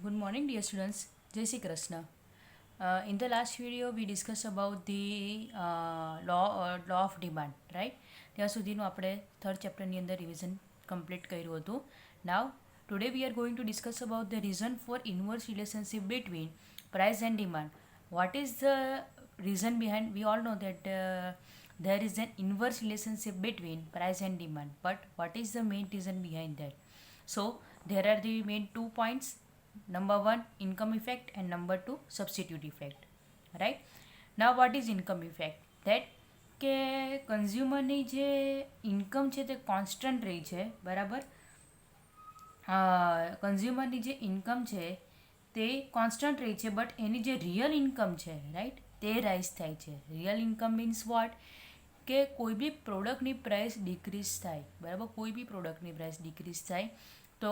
Good morning, dear students. Jai Shri Krishna. In the last video, we discussed about the law of demand, right? ત્યાં સુધીનું આપણે third ચેપ્ટરની અંદર revision complete કર્યું હતું. Now today we are going to discuss about the reason for inverse relationship between price and demand. What is the reason behind? We all know that there is an inverse relationship between price and demand, but what is the main reason behind that? So there are the main 2 points. Number 1, income effect, and number 2, substitute effect, right? Now what is income effect? That કે કન્ઝ્યુમરની જે income છે તે constant રહી છે, બરાબર. કન્ઝ્યુમરની જે income છે તે કોન્સ્ટન્ટ રહી છે, બટ એની જે રિયલ ઇન્કમ છે, રાઈટ, તે રાઇઝ થાય છે. Real income means what? કે કોઈ બી પ્રોડક્ટની પ્રાઇસ ડિક્રીઝ થાય, બરાબર. કોઈ બી પ્રોડક્ટની પ્રાઇસ ડિક્રીઝ થાય તો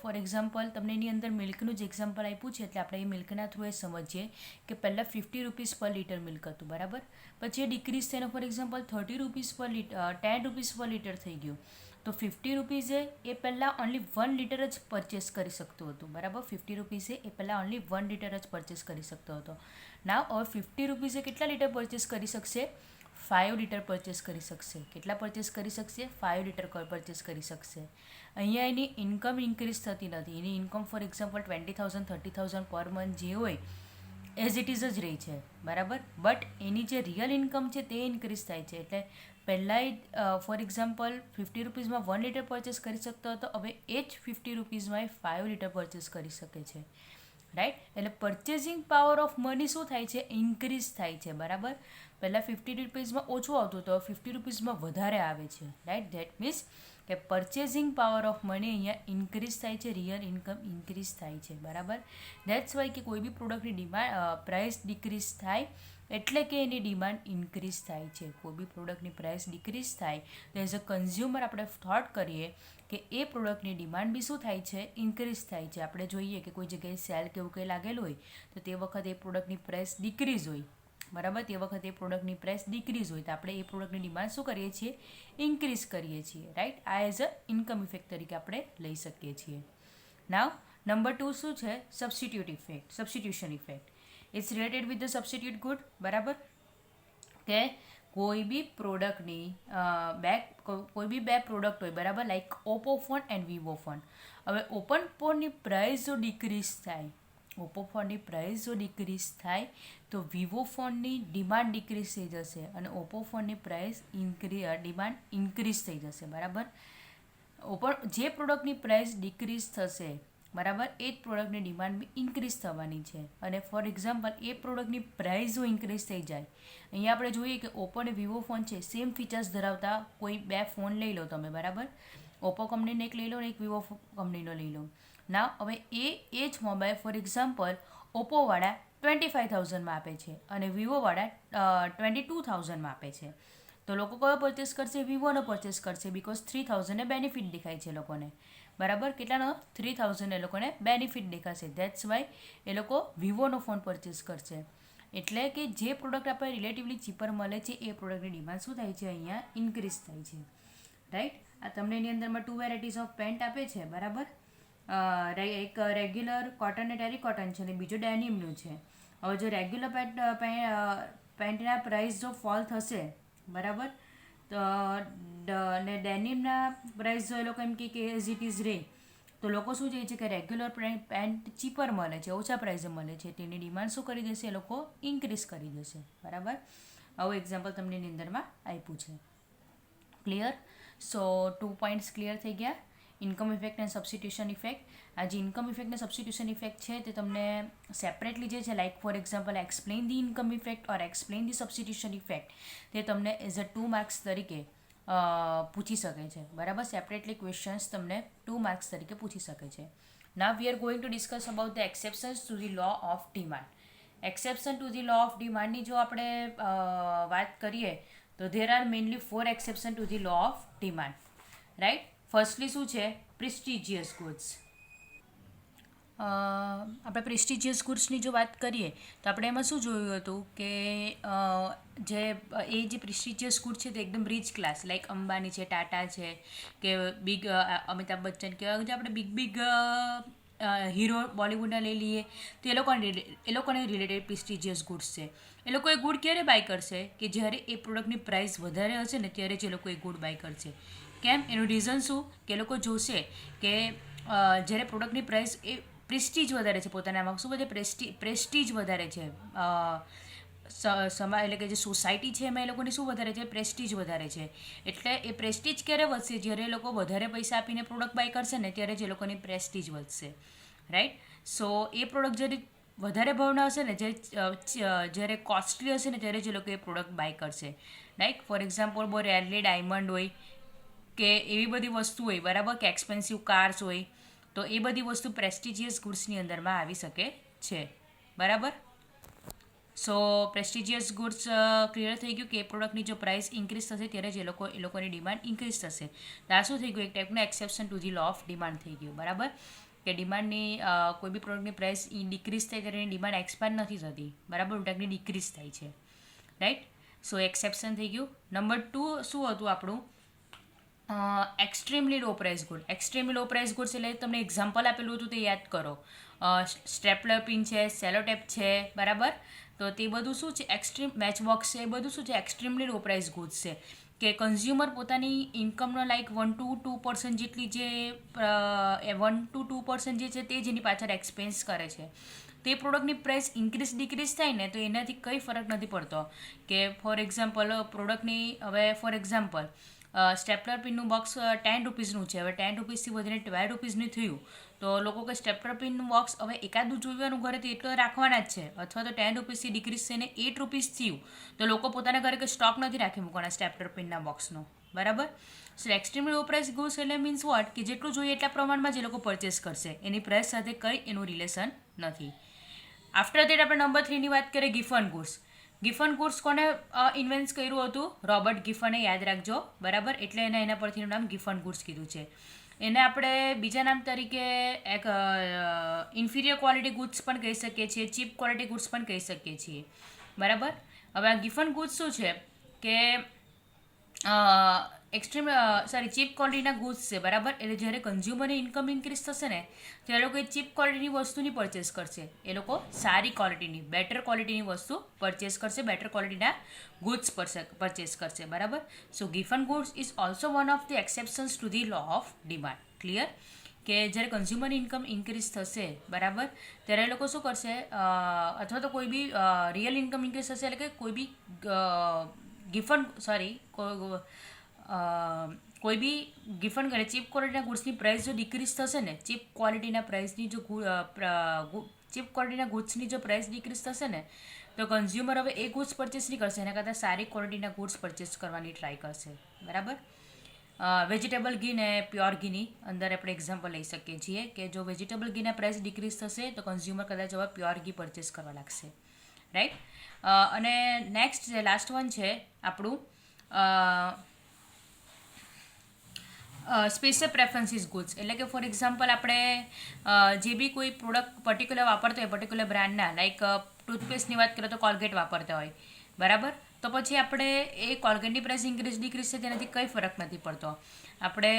ફોર એક્ઝામ્પલ તમને એની અંદર મિલ્કનું જ એક્ઝામ્પલ આપ્યું છે, એટલે આપણે એ મિલ્કના થ્રુ એ સમજીએ કે પહેલાં 50 રૂપીસ પર લીટર મિલ્ક હતું, બરાબર. પછી એ ડિક્રીઝ થઈને ફોર એક્ઝામ્પલ 30 રૂપીસ પર લીટર 10 રૂપીસ પર લીટર થઈ ગયું. તો 50 રૂપીઝે એ પહેલાં ઓનલી 1 લીટર જ પરચેસ કરી શકતું હતું, બરાબર. 50 રૂપીઝે એ પહેલાં ઓનલી 1 લીટર જ પરચેસ કરી શકતો હતો. ના હવે 50 રૂપીઝે કેટલા લીટર પરચેસ કરી શકશે? 5 લીટર પરચેસ કરી શકશે. કેટલા પરચેસ કરી શકશે? 5 લીટર પરચેસ કરી શકશે. અહીંયા એની ઇન્કમ ઇન્ક્રીઝ થતી નથી. એની income for example 20,000 30,000 per month જે હોય એઝ ઇટ ઇઝ જ રહી છે, બરાબર. બટ એની જે રિયલ ઇન્કમ છે તે ઇન્ક્રીઝ થાય છે. એટલે પહેલાં ફોર એક્ઝામ્પલ 50 રૂપીઝમાં 1 લીટર પરચેસ કરી શકતો હતો, હવે એ જ 50 રૂપીઝમાં 5 લીટર પરચેસ કરી શકે છે, રાઈટ. એટલે પરચેસિંગ પાવર ઓફ મની શું થાય છે? ઇન્ક્રીઝ થાય છે, બરાબર. પહેલાં 50 રૂપીઝમાં ઓછું આવતું તો 50 રૂપીઝમાં વધારે આવે છે, રાઈટ. ધેટ મીન્સ કે પરચેસિંગ પાવર ઓફ મની અહીંયા ઇન્ક્રીઝ થાય છે, રિયલ ઇન્કમ ઇન્ક્રીઝ થાય છે, બરાબર. ધેટ્સ વાય કે કોઈ બી પ્રોડક્ટની ડિમાન્ડ પ્રાઇસ ડિક્રીઝ થાય એટલે કે એની ડિમાન્ડ ઇન્ક્રીઝ થાય છે. કોઈ બી પ્રોડક્ટની પ્રાઇસ ડિક્રીઝ થાય તો એઝ અ કન્ઝ્યુમર આપણે થોટ કરીએ કે એ પ્રોડક્ટની ડિમાન્ડ બી શું થાય છે? ઇન્ક્રીઝ થાય છે. આપણે જોઈએ કે કોઈ જગ્યાએ સેલ કે એવું કંઈ લાગેલું હોય તો તે વખતે એ પ્રોડક્ટની પ્રાઇસ ડિક્રીઝ હોય, બરાબર. તે વખતે એ પ્રોડક્ટની પ્રાઇસ ડિક્રીઝ હોય તો આપણે એ પ્રોડક્ટની ડિમાન્ડ શું કરીએ છીએ? ઇન્ક્રીઝ કરીએ છીએ, રાઈટ. આ એઝ અ ઇન્કમ ઇફેક્ટ તરીકે આપણે લઈ શકીએ છીએ. નાવ નંબર 2 શું છે? Substitution effect. It's related with the substitute good, બરાબર. કે કોઈ બી પ્રોડક્ટની કોઈ બી બે પ્રોડક્ટ હોય, બરાબર, like Oppo phone and Vivo phone. હવે ઓપન ફોનની પ્રાઇસ જો ડિક્રીઝ થાય, ઓપ્પો ફોનની પ્રાઇસ જો ડિક્રીઝ થાય તો વિવો ફોનની ડિમાન્ડ ડિક્રીઝ થઈ જશે અને ઓપ્પો ફોનની પ્રાઇસ ડિમાન્ડ ઇન્ક્રીઝ થઈ જશે, બરાબર. જે પ્રોડક્ટની પ્રાઇસ ડિક્રીઝ થશે, બરાબર, એ જ પ્રોડક્ટની ડિમાન્ડ બી ઇન્ક્રીઝ થવાની છે. અને ફોર એક્ઝામ્પલ એ પ્રોડક્ટની પ્રાઇસ જો ઇન્ક્રીઝ થઈ જાય, અહીંયા આપણે જોઈએ કે ઓપ્પો અને વિવો ફોન છે, સેમ ફીચર્સ ધરાવતા કોઈ બે ફોન લઈ લો તમે, બરાબર. ઓપ્પો કંપનીનો એક લઈ લો અને એક વિવો કંપનીનો લઈ લો. ના હવે એ જ મોબાઈલ ફોર એક્ઝામ્પલ ઓપ્પોવાળા 25,000માં આપે છે અને વિવોવાળા 22,000માં આપે છે. તો લોકો કયો પરચેસ કરશે? વિવોનો પરચેસ કરશે, બિકોઝ 3,000 બેનિફિટ દેખાય છે એ લોકોને, બરાબર. કેટલાનો? 3,000 એ લોકોને બેનિફિટ દેખાશે. ધેટ્સ વાય એ લોકો વિવોનો ફોન પરચેસ કરશે. એટલે કે જે પ્રોડક્ટ આપણે રિલેટિવલી ચીપર મળે છે એ પ્રોડક્ટની ડિમાન્ડ શું થાય છે? અહીંયા ઇન્ક્રીઝ થાય છે, રાઈટ. આ તમને એની અંદરમાં 2 વેરાયટીઝ ઓફ પેન્ટ આપે છે, બરાબર. એક રેગ્યુલર કોટન અને ટેરી કોટન છે અને બીજો ડેનિમનું છે. હવે જો રેગ્યુલર પેન્ટના પ્રાઇસ જો ફોલ થશે, બરાબર, તો ને ડેનિમના પ્રાઇસ જો એ લોકો એમ કે એઝ ઇટ ઇઝ રહે તો લોકો શું જોઈએ છે કે રેગ્યુલર પેન્ટ ચીપર મળે છે, ઓછા પ્રાઇસે મળે છે, તેની ડિમાન્ડ શું કરી દેશે? એ લોકો ઇન્ક્રીઝ કરી દેશે, બરાબર. આવું એક્ઝામ્પલ તમને એની અંદરમાં આપ્યું છે. ક્લિયર? સો 2 પોઈન્ટ્સ ક્લિયર થઈ ગયા. Income effect and substitution effect. આ જે ઇન્કમ ઇફેક્ટ અને સબસ્ટિટ્યુશન ઇફેક્ટ છે તે તમને સેપરેટલી જે છે, like for example explain the income effect or explain the substitution effect, તે તમને એઝ અ 2 માર્ક્સ તરીકે પૂછી શકે છે, બરાબર. સેપરેટલી ક્વેશ્ચન્સ તમને 2 માર્ક્સ તરીકે પૂછી શકે છે. Now we are going to discuss about the exceptions to the law of demand. Exception to the law of ડિમાન્ડની જો આપણે વાત કરીએ તો there are mainly 4 exception to the law of demand, right. Firstly શું છે? Prestigious goods. આપણે prestigious ગુડ્સની જો વાત કરીએ તો આપણે એમાં શું જોયું હતું કે જે પ્રેસ્ટિજિયસ ગુડ છે તે એકદમ રીચ ક્લાસ, લાઈક અંબાની છે, ટાટા છે, કે બિગ અમિતાભ બચ્ચન, કે જે આપણે બિગ હીરો બોલિવૂડના લઈ લઈએ તો એ લોકોને રિલેટેડ પ્રેસ્ટિજિયસ ગુડ્સ છે. એ લોકો એ ગુડ ક્યારે બાય કરશે કે જ્યારે એ પ્રોડક્ટની પ્રાઇસ વધારે હશે ને ત્યારે જ એ લોકો એ ગુડ બાય કરશે. કેમ? એનું રીઝન શું કે એ લોકો જોશે કે જ્યારે પ્રોડક્ટની પ્રાઇસ એ પ્રેસ્ટીજ વધારે છે, પોતાનામાં શું વધે પ્રેસ્ટીજ વધારે છે, એટલે કે જે સોસાયટી છે એમાં એ લોકોની શું વધારે છે, પ્રેસ્ટીજ વધારે છે. એટલે એ પ્રેસ્ટીજ ક્યારે વધશે? જ્યારે એ લોકો વધારે પૈસા આપીને પ્રોડક્ટ બાય કરશે ને ત્યારે જ એ લોકોની પ્રેસ્ટીજ વધશે, રાઈટ. સો એ પ્રોડક્ટ જ્યારે વધારે ભાવના હશે ને, જ્યારે કોસ્ટલી હશે ને ત્યારે જ એ લોકો એ પ્રોડક્ટ બાય કરશે, રાઈટ. ફોર એક્ઝામ્પલ, બહુ રેરલી ડાયમંડ હોય કે એવી બધી વસ્તુ હોય, બરાબર, કે એક્સપેન્સિવ કાર્સ હોય, તો એ બધી વસ્તુ પ્રેસ્ટિજિયસ ગુડ્સની અંદરમાં આવી શકે છે, બરાબર. સો પ્રેસ્ટિજિયસ ગુડ્સ ક્લિયર થઈ ગયું કે એ પ્રોડક્ટની જો પ્રાઇસ ઇન્ક્રીઝ થશે ત્યારે જ એ લોકોની ડિમાન્ડ ઇન્ક્રીઝ થશે. તો આ શું થઈ ગયું? એક ટાઈપનું exception to the law of demand થઈ ગયું, બરાબર. કે ડિમાન્ડની કોઈ બી પ્રોડક્ટની પ્રાઇસ ડિક્રીઝ થાય ત્યારે એની ડિમાન્ડ એક્સપાન્ડ નથી થતી, બરાબર, ઉલટાની ડિક્રીઝ થાય છે, રાઈટ. સો એક્સેપ્શન થઈ ગયું. નંબર 2 શું હતું આપણું? એક્સ્ટ્રીમલી લો પ્રાઇસ ગુડ. એક્સ્ટ્રીમલી લો પ્રાઇસ ગુડ્સ એટલે તમને એક્ઝામ્પલ આપેલું હતું તે યાદ કરો. સ્ટેપલર પિન છે, સેલોટેપ છે, બરાબર. તો તે બધું શું છે? એક્સ્ટ્રીમ મેચબોક્સ છે, એ બધું શું છે? એક્સ્ટ્રીમલી લો પ્રાઇસ ગુડ્સ છે. કે કન્ઝ્યુમર પોતાની ઇન્કમનો લાઈક 1 to 2% જેટલી જે 1 to 2% જે છે તે જ એની પાછળ એક્સપેન્સ કરે છે. તે પ્રોડક્ટની પ્રાઇસ ઇન્ક્રીઝ ડિક્રીઝ થાય ને તો એનાથી કંઈ ફરક નથી પડતો. કે ફોર એક્ઝામ્પલ પ્રોડક્ટની હવે ફોર એક્ઝામ્પલ સ્ટેપલર પિનનું બોક્સ 10 રૂપીસનું છે, હવે 10 રૂપીસથી વધીને 12 રૂપીસનું થયું તો લોકો કે સ્ટેપલર પિનનું બોક્સ હવે એકાદું જોવાનું ઘરે તો એટલો રાખવાના જ છે. અથવા તો 10 રૂપીસથી ડિક્રીઝ થઈને 8 રૂપીસ થયું તો લોકો પોતાના ઘરે કે સ્ટોક નથી રાખી મૂકવાના સ્ટેપલર પિનના બોક્સનો, બરાબર. સો એક્સ્ટ્રીમલી લો પ્રાઇસ ગુડ્સ એટલે મીન્સ વોટ? કે જેટલું જોઈએ એટલા પ્રમાણમાં જ એ લોકો પરચેસ કરશે, એની પ્રાઇસ સાથે કંઈ એનું રિલેશન નથી. આફ્ટર દેટ આપણે નંબર 3ની વાત કરીએ, ગિફન ગુડ્સ. ગિફન ગુડ્સ કોને ઇન્વેન્ટ કર્યું હતું? રોબર્ટ ગિફને, યાદ રાખજો, બરાબર. એટલે એના પરથી નામ ગિફન ગુડ્સ કીધું છે. એને આપણે બીજા નામ તરીકે એક ઇન્ફિરિયર ક્વોલિટી ગુડ્સ પણ કહી શકીએ છીએ, ચીપ ક્વોલિટી ગુડ્સ પણ કહી શકીએ છીએ, બરાબર. હવે આ ગિફન ગુડ્સ શું છે કે ચીપ ક્વોલિટીના ગુડ્સ છે, બરાબર. એટલે જ્યારે કન્ઝ્યુમરની ઇન્કમ ઇન્ક્રીઝ થશે ને ત્યારે લોકો એ ચીપ ક્વોલિટીની વસ્તુની પરચેસ કરશે. એ લોકો સારી ક્વોલિટીની, બેટર ક્વોલિટીની વસ્તુ પરચેસ કરશે, બેટર ક્વોલિટીના ગુડ્સ પરચેસ કરશે, બરાબર. So Giffen goods is also one of the exceptions to the law of demand. Clear? કે જ્યારે કન્ઝ્યુમરની ઇન્કમ ઇન્ક્રીઝ થશે, બરાબર, ત્યારે એ લોકો શું કરશે? અથવા તો કોઈ બી રિયલ ઇન્કમ ઇન્ક્રીઝ થશે એટલે કે કોઈ બી કોઈ બી ગિફન કરે ચીપ ક્વોલિટીના ગુડ્સની પ્રાઇસ જો ડિક્રીઝ થશે ને, ચીપ ક્વોલિટીના ગુડ્સની જો પ્રાઇસ ડિક્રીઝ થશે ને તો કન્ઝ્યુમર હવે એ ગુડ્સ પરચેસ નહીં કરશે, એના કરતાં સારી ક્વોલિટીના ગુડ્સ પરચેસ કરવાની ટ્રાય કરશે, બરાબર. વેજીટેબલ ઘી ને પ્યોર ઘીની અંદર આપણે એક્ઝામ્પલ લઈ શકીએ છીએ કે જો વેજીટેબલ ઘીના પ્રાઇસ ડિક્રીઝ થશે તો કન્ઝ્યુમર કદાચ હવે પ્યોર ઘી પરચેસ કરવા લાગશે, રાઈટ. અને નેક્સ્ટ જે લાસ્ટ વન છે આપણું સ્પેશિયલ પ્રેફરન્સીસ ગુડ્સ. એટલે કે ફોર એક્ઝામ્પલ આપણે જે બી કોઈ પ્રોડક્ટ પર્ટિક્યુલર વાપરતા હોય, પર્ટિક્યુલર બ્રાન્ડના, લાઈક ટૂથપેસ્ટની વાત કરીએ તો કોલગેટ વાપરતા હોય, બરાબર. તો પછી આપણે એ કોલગેટની પ્રાઇસ ઇન્ક્રીઝ ડિક્રીઝ છે તેનાથી કંઈ ફરક નથી પડતો. આપણે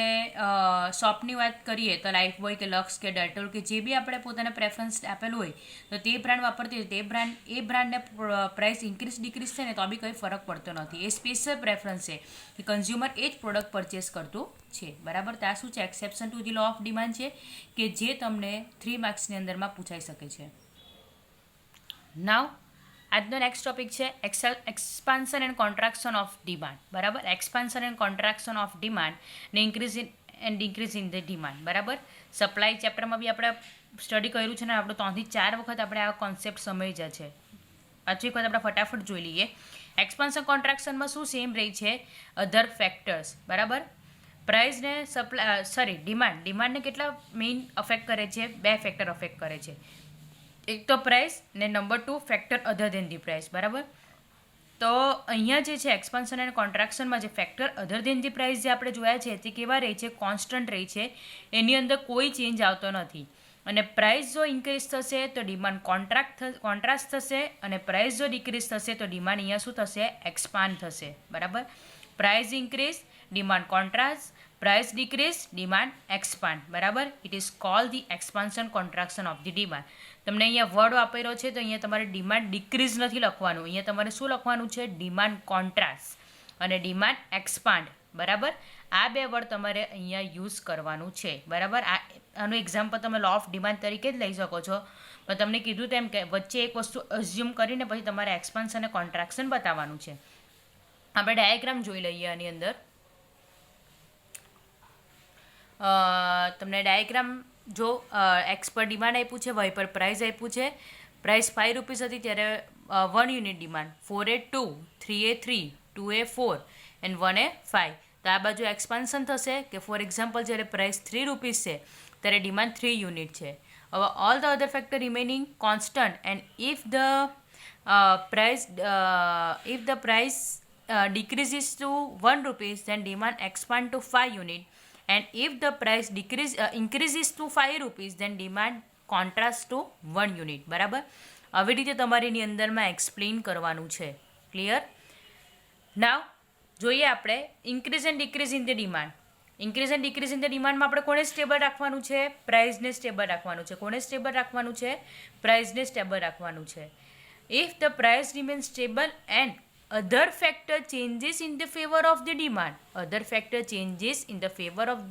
શોપની વાત કરીએ તો લાઈફ બોય કે લક્સ કે ડેટોલ કે જે બી આપણે પોતાના પ્રેફરન્સ આપેલું હોય તો તે બ્રાન્ડ વાપરતી હોય એ બ્રાન્ડને પ્રાઇસ ઇન્ક્રીઝ ડિક્રીઝ થાય ને તો બી કંઈ ફરક પડતો નથી. એ સ્પેશિયલ પ્રેફરન્સ છે કે કન્ઝ્યુમર એ જ પ્રોડક્ટ પરચેસ કરતું છે, બરાબર. તો આ શું છે? Exception to the law of demand છે કે જે તમને 3 માર્ક્સની અંદરમાં પૂછાઈ શકે છે. નાવ આજનો નેક્સ્ટ ટોપિક છે expansion and contraction of demand, બરાબર. Expansion and contraction of demand ને ઇન્ક્રીઝ ઇન ધ ડિમાન્ડ, બરાબર. સપ્લાય ચેપ્ટરમાં બી આપણે સ્ટડી કર્યું છે ને આપણે 3 થી 4 વખત આપણે આ કોન્સેપ્ટ સમજ્યા છે. પાછું એક વખત આપણે ફટાફટ જોઈ લઈએ. એક્સપાન્શન કોન્ટ્રાક્શનમાં શું સેમ રહી છે? અધર ફેક્ટર્સ, બરાબર. પ્રાઇસને ડિમાન્ડને કેટલા મેઇન અફેક્ટ કરે છે? 2 ફેક્ટર અફેક્ટ કરે છે. એક તો પ્રાઇસ ને number 2 factor other than the price, બરાબર. તો અહીંયા જે છે એક્સપાન્શન એન્ડ કોન્ટ્રાક્શનમાં જે factor other than the price જે આપણે જોયા છે તે કેવા રહી છે? કોન્સ્ટન્ટ રહી છે, એની અંદર કોઈ ચેન્જ આવતો નથી. અને પ્રાઇસ જો ઇન્ક્રીઝ થશે તો ડિમાન્ડ કોન્ટ્રાસ્ટ થશે અને પ્રાઇસ જો ડિક્રીઝ થશે તો ડિમાન્ડ અહીંયા શું થશે? એક્સપાન્ડ થશે, બરાબર. Price increase, demand contrast, price decrease, demand expand, બરાબર. It is called the expansion contraction of the demand. તમને અહીંયા વર્ડ આપેલો છે તો અહીંયા તમારે ડિમાન્ડ ડિક્રીઝ નથી લખવાનું, અહીંયા તમારે શું લખવાનું છે? ડિમાન્ડ કોન્ટ્રાસ્ટ અને ડિમાન્ડ એક્સપાન્ડ, બરાબર. આ બે વર્ડ તમારે અહીંયા યુઝ કરવાનું છે, બરાબર. આનું એક્ઝામ્પલ તમે લો ઓફ ડિમાન્ડ તરીકે જ લઈ શકો છો, પણ તમને કીધું તેમ કે વચ્ચે એક વસ્તુ અઝ્યુમ કરીને પછી તમારે એક્સપાન્શન અને કોન્ટ્રાક્શન બતાવવાનું છે. આપણે ડાયાગ્રામ જોઈ લઈએ આની અંદર. તમને ડાયાગ્રામ જો એક્સ પર ડિમાન્ડ આપ્યું છે, વાય પર પ્રાઇસ આપ્યું છે. પ્રાઇસ 5 રૂપીસ હતી ત્યારે 1 unit demand, 4 A 2, 3 A 3, 2 A 4 and 1 એ 5. તો આ બાજુ એક્સપાન્શન થશે કે ફોર એક્ઝામ્પલ જ્યારે પ્રાઇસ 3 રૂપીસ છે ત્યારે ડિમાન્ડ 3 યુનિટ છે. હવે all the other factor remaining constant and if the price decreases to 1 rupees, then demand expand to 5 unit, and if the price increases to 5 rupees, then demand contrast to 1 unit, બરાબર. આવી રીતે તમારે એની અંદરમાં explain કરવાનું છે. Clear? Now જોઈએ આપણે increase and decrease in the demand. Increase and decrease in the ડિમાન્ડમાં આપણે કોને સ્ટેબલ રાખવાનું છે? પ્રાઇઝને સ્ટેબલ રાખવાનું છે. કોને સ્ટેબલ રાખવાનું છે? પ્રાઇઝને સ્ટેબલ રાખવાનું છે. If the price remain stable and other factor changes in the favor of the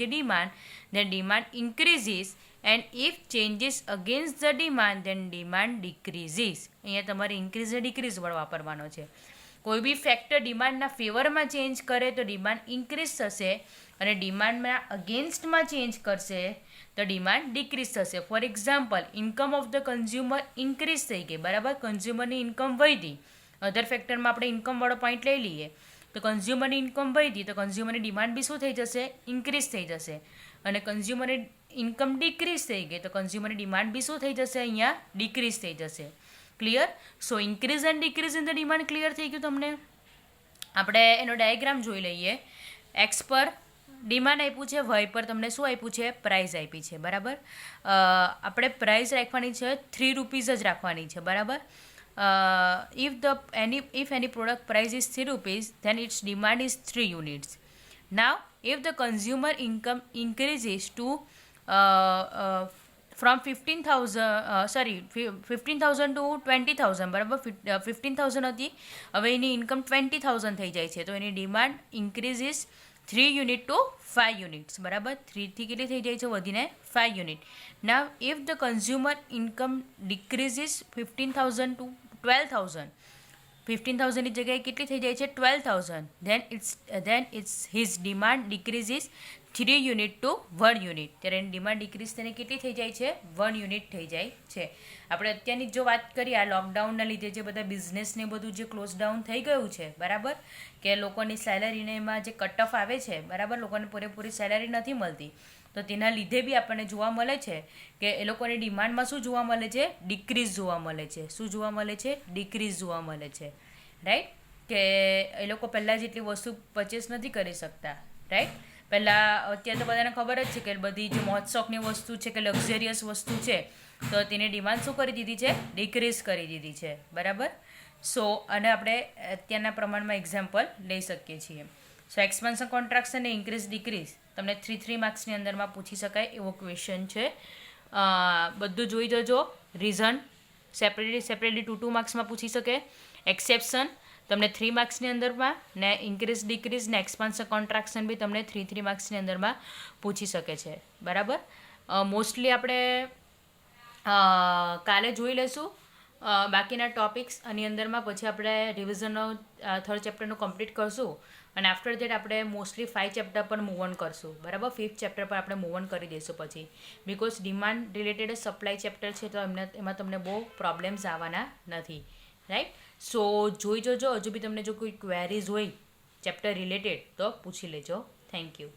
demand, then demand increases, and if changes against the demand, then demand decreases. અહીંયા તમારે ઇન્ક્રીઝ અને ડિક્રીઝ વર્ડ વાપરવાનો છે. કોઈ બી factor ડિમાન્ડના ફેવરમાં change કરે તો demand increase થશે, અને ડિમાન્ડના અગેન્સ્ટમાં ચેન્જ કરશે તો ડિમાન્ડ ડિક્રીઝ થશે. For example, income of the consumer increase થઈ ગઈ, બરાબર. કન્ઝ્યુમરની ઇન્કમ વધી. અધર ફેક્ટરમાં આપણે ઇન્કમવાળો પોઈન્ટ લઈ લઈએ તો કન્ઝ્યુમરની ઇન્કમ વધી તો કન્ઝ્યુમરની ડિમાન્ડ બી શું થઈ જશે? ઇન્ક્રીઝ થઈ જશે. અને કન્ઝ્યુમરની ઇન્કમ ડિક્રીઝ થઈ ગઈ તો કન્ઝ્યુમરની ડિમાન્ડ બી શું થઈ જશે? અહીંયા ડિક્રીઝ થઈ જશે. Clear? So increase and decrease in the demand clear થઈ ગયું તમને. આપણે એનો ડાયાગ્રામ જોઈ લઈએ. એક્સ પર ડિમાન્ડ આપ્યું છે, વાય પર તમને શું આપ્યું છે? પ્રાઇસ આપી છે, બરાબર. આપણે પ્રાઇસ રાખવાની છે 3 રૂપીઝ જ રાખવાની છે, બરાબર. If any product price is 3 rupees, then its demand is 3 units. Now, if the consumer income increases to from 15,000 to 20,000, બરાબર. 15,000 હતી, હવે એની ઇન્કમ 20,000 થઈ જાય છે તો એની demand increases 3 unit to 5 units, બરાબર. 3થી કેટલી થઈ જાય છે? વધીને 5 unit. Now if the consumer income decreases 15,000 to 12,000, 15,000 ની જગ્યાએ કેટલી થઈ જાય છે? 12,000. then his demand decreases 3 unit to 1 unit. ત્યારે એની ડિમાન્ડ ડિક્રીઝ થઈને કેટલી થઈ જાય છે? 1 યુનિટ થઈ જાય છે. આપણે અત્યારની જો વાત કરીએ આ લોકડાઉનના લીધે જે બધા બિઝનેસને બધું જે ક્લોઝ ડાઉન થઈ ગયું છે, બરાબર, કે લોકોની સેલરીને એમાં જે કટ ઓફ આવે છે, બરાબર, લોકોને પૂરેપૂરી સેલરી નથી મળતી, તો તેના લીધે બી આપણને જોવા મળે છે કે એ લોકોની ડિમાન્ડમાં શું જોવા મળે છે? ડિક્રીઝ જોવા મળે છે. શું જોવા મળે છે? ડિક્રીઝ જોવા મળે છે, રાઈટ. કે એ લોકો પહેલાં જેટલી વસ્તુ પરચેસ નથી કરી શકતા, રાઈટ. પહેલાં અત્યારે તો બધાને ખબર જ છે કે બધી જે મોજશોખની વસ્તુ છે કે લક્ઝરિયસ વસ્તુ છે તો તેની ડિમાન્ડ શું કરી દીધી છે? ડિક્રીઝ કરી દીધી છે, બરાબર. સો અને આપણે અત્યારના પ્રમાણમાં એક્ઝામ્પલ લઈ શકીએ છીએ. સો એક્સપાન્શન કોન્ટ્રાક્શન અને ઇન્ક્રીઝ ડિક્રીઝ તમને 3 માર્ક્સની અંદરમાં પૂછી શકાય એવો ક્વેશ્ચન છે. બધું જોઈ જજો. રીઝન સેપરેટલી 2 માર્ક્સમાં પૂછી શકે. એક્સેપ્શન તમને 3 માર્ક્સની અંદરમાં, ને ઇન્ક્રીઝ ડિક્રીઝ ને એક્સપાન્શન કોન્ટ્રાક્શન બી તમને 3 માર્ક્સની અંદરમાં પૂછી શકે છે, બરાબર. મોસ્ટલી આપણે કાલે જોઈ લઈશું બાકીના ટોપિક્સ આની અંદરમાં, પછી આપણે રિવિઝનનો 3rd ચેપ્ટરનું કમ્પ્લીટ કરશું અને આફ્ટર દેટ આપણે મોસ્ટલી 5 ચેપ્ટર પર મૂવ ઓન કરશું, બરાબર. 5th ચેપ્ટર પર આપણે મૂવ ઓન કરી દઈશું પછી, because demand related supply chapter છે તો એમાં તમને બહુ પ્રોબ્લેમ્સ આવવાના નથી, રાઈટ. સો જોઈ જોજો. હજુ બી તમને જો કોઈ ક્વેરીઝ હોય ચેપ્ટર રિલેટેડ તો પૂછી લેજો. Thank you.